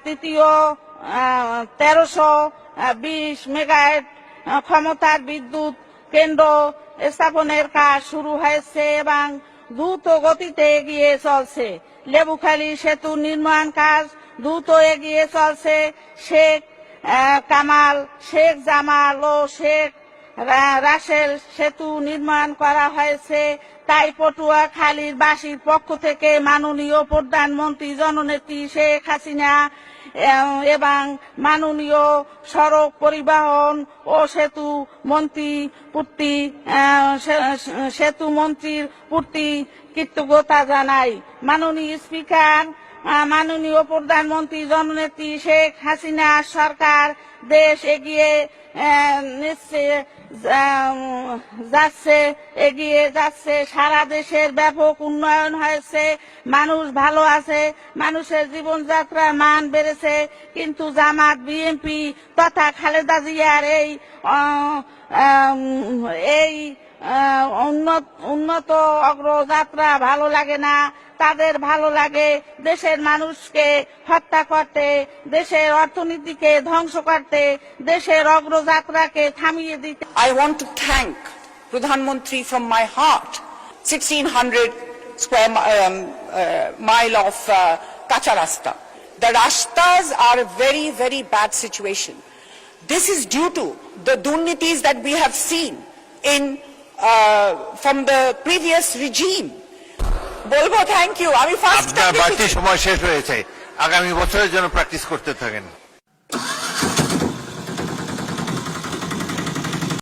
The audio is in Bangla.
তৃতীয় 1320 মেগাওয়াট ক্ষমতার বিদ্যুৎ কেন্দ্র স্থাপনের কাজ শুরু হয়েছে এবং দ্রুত গতিতে এগিয়ে চলছে। লেবুখালী সেতু নির্মাণ কাজ দ্রুত এগিয়ে চলছে। শেখ কামাল, শেখ জামাল ও শেখ রাসেল সেতু নির্মাণ করা হয়েছে। তাই পটুয়াখালীর বাসীর পক্ষ থেকে মাননীয় প্রধানমন্ত্রী জননেত্রী শেখ হাসিনা এবং মাননীয় সড়ক পরিবহন ও সেতু মন্ত্রীর প্রতি কৃতজ্ঞতা জানাই। মাননীয় স্পিকার, মাননীয় প্রধানমন্ত্রী জননেত্রী শেখ হাসিনা সরকার দেশ এগিয়ে যাচ্ছে। সারা দেশের ব্যাপক উন্নয়ন হয়েছে, মানুষ ভালো আছে, মানুষের জীবনযাত্রার মান বেড়েছে। কিন্তু জামাত, বিএনপি তথা খালেদা জিয়ার এই উন্নত অগ্রযাত্রা ভালো লাগে না। তাদের ভালো লাগে দেশের মানুষকে হত্যা করতে, দেশের অর্থনীতিকে ধ্বংস করতে, দেশের অগ্রযাত্রাকে থামিয়ে দিতে। I want to thank Pradhan Mantri from my heart. 1600 square mile of kacha rasta. The rastas are a very, very bad situation. This is due to the durnitis that we have seen from the previous regime. বলবো থ্যাংক ইউ। আমি ফার্স্ট আপনার বাড়তি সময় শেষ হয়েছে, আগামী বছরের জন্য প্র্যাকটিস করতে থাকেন।